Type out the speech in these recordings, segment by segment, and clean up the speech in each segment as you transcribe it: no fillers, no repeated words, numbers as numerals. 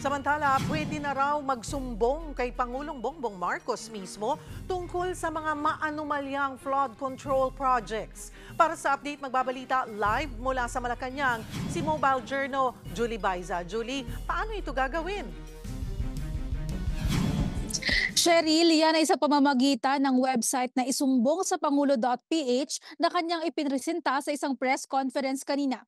Samantala, pwede na raw magsumbong kay Pangulong Bongbong Marcos mismo tungkol sa mga maanumalyang flood control projects. Para sa update, magbabalita live mula sa Malacanang si Mobile Journal Julie Baiza. Julie, paano ito gagawin? Cheryl, yan ay sa pamamagitan ng website na isumbong sa pangulo.ph na kanyang ipinresenta sa isang press conference kanina.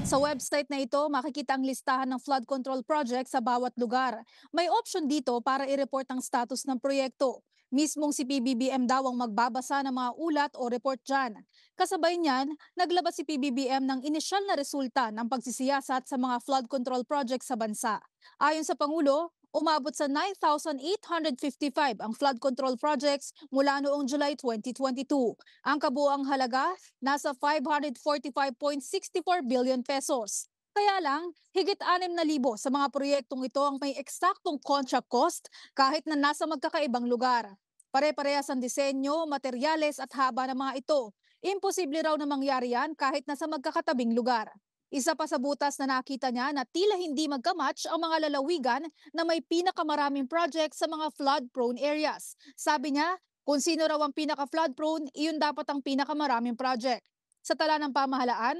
Sa website na ito, makikita ang listahan ng flood control project sa bawat lugar. May option dito para i-report ang status ng proyekto. Mismong si PBBM daw ang magbabasa ng mga ulat o report dyan. Kasabay niyan, naglabas si PBBM ng inisyal na resulta ng pagsisiyasat sa mga flood control project sa bansa. Ayon sa Pangulo, umabot sa 9,855 ang flood control projects mula noong July 2022. Ang kabuuang halaga, nasa 545.64 billion pesos. Kaya lang, higit 6,000 sa mga proyektong ito ang may eksaktong contract cost kahit na nasa magkakaibang lugar. Pare-parehas ang disenyo, materyales at haba ng mga ito. Imposible raw na mangyari yan kahit nasa magkakatabing lugar. Isa pa sa butas na nakita niya na tila hindi magkamatch ang mga lalawigan na may pinakamaraming project sa mga flood-prone areas. Sabi niya, kung sino raw ang pinaka-flood-prone, iyon dapat ang pinakamaraming project. Sa tala ng pamahalaan,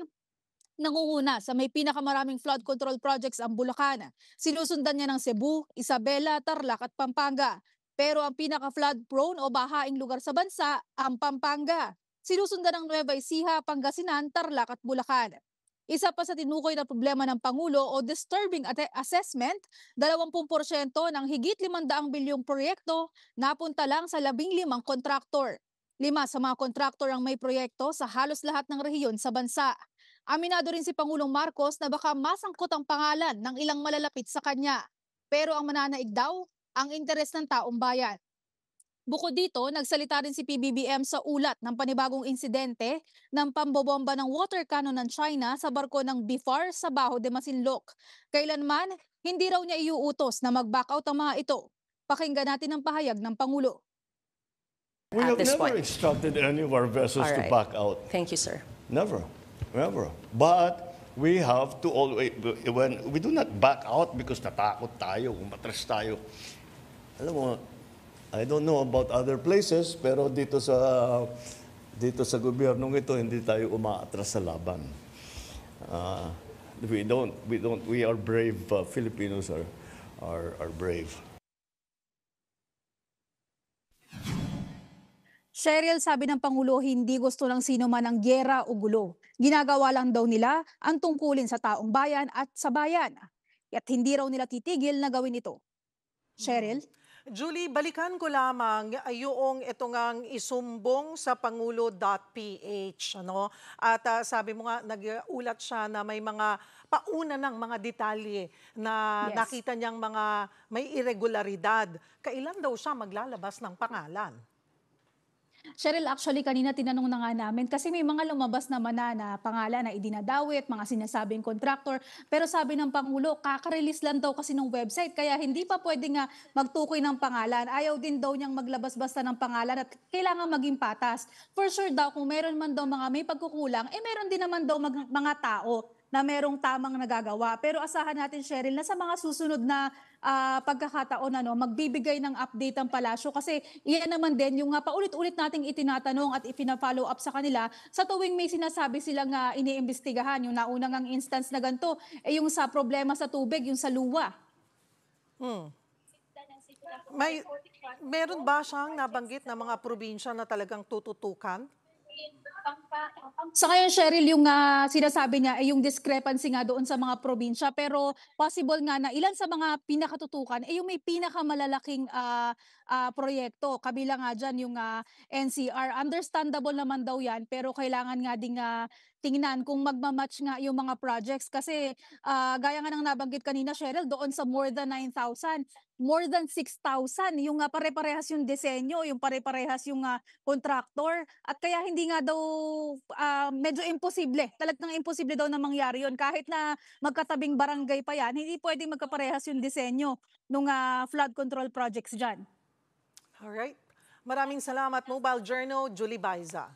nangunguna sa may pinakamaraming flood control projects ang Bulacan. Sinusundan niya ng Cebu, Isabela, Tarlac at Pampanga. Pero ang pinaka-flood-prone o bahaing lugar sa bansa, ang Pampanga. Sinusundan ng Nueva Ecija, Pangasinan, Tarlac at Bulacan. Isa pa sa tinukoy na problema ng Pangulo o disturbing assessment, 20% ng higit 500 bilyong proyekto napunta lang sa 15 kontraktor. 5 sa mga kontraktor ang may proyekto sa halos lahat ng rehiyon sa bansa. Aminado rin si Pangulong Marcos na baka masangkot ang pangalan ng ilang malalapit sa kanya. Pero ang mananaig daw, ang interes ng taong bayan. Bukod dito, nagsalita rin si PBBM sa ulat ng panibagong insidente ng pambobomba ng water cannon ng China sa barko ng BIFAR sa Bajo de Masinloc. Kailanman, hindi raw niya iuutos na mag-back out ang mga ito. Pakinggan natin ang pahayag ng Pangulo. We have never instructed any of our vessels to back out. Thank you, sir. Never. But we have to always, when we do not back out because natakot tayo, umatras tayo. Alam mo, I don't know about other places, pero dito sa gobyernong ito, hindi tayo umaatras sa laban. We are brave. Filipinos are brave. Cheryl, sabi ng Pangulo, hindi gusto ng sino man ang gyera o gulo. Ginagawa lang daw nila ang tungkulin sa taong bayan at sa bayan. At hindi raw nila titigil na gawin ito. Cheryl? Julie, balikan ko lamang yung ito ngang isumbong sa pangulo.ph. Ano? At sabi mo nga, nag-ulat siya na may mga pauna ng mga detalye na nakita niyang mga may irregularidad. Kailan daw siya maglalabas ng pangalan? Cheryl, actually kanina tinanong na nga namin kasi may mga lumabas naman na pangalan na idinadawit, mga sinasabing contractor. Pero sabi ng Pangulo, kaka-release lang daw kasi ng website kaya hindi pa pwede nga magtukoy ng pangalan. Ayaw din daw niyang maglabas basta ng pangalan at kailangan maging patas. For sure daw kung meron man daw mga may pagkukulang, meron din naman daw mga tao na merong tamang nagagawa. Pero asahan natin, Cheryl, na sa mga susunod na pagkakataon, magbibigay ng update ang palasyo kasi iyan naman din yung paulit-ulit nating itinatanong at ipina-follow up sa kanila sa tuwing may sinasabi silang iniimbestigahan. Yung naunang ang instance na ganito, yung sa problema sa tubig, yung sa luwa. Meron ba siyang nabanggit na mga probinsya na talagang tututukan? Sa ngayon, Cheryl, yung sinasabi niya ay yung discrepancy nga doon sa mga probinsya pero possible nga na ilan sa mga pinakatutukan yung may pinakamalalaking proyekto. Kabila nga dyan yung NCR. Understandable naman daw yan pero kailangan nga ding tingnan kung magmamatch nga yung mga projects kasi gaya nga ng nabanggit kanina, Cheryl, doon sa more than 9,000, more than 6,000 yung pare-parehas yung disenyo, yung pare-parehas yung contractor at kaya hindi nga daw medyo imposible. Talagang imposible daw na mangyari yun. Kahit na magkatabing barangay pa yan, hindi pwedeng magkaparehas yung disenyo ng flood control projects dyan. Alright. Maraming salamat, Mobile Journal, Julie Baiza.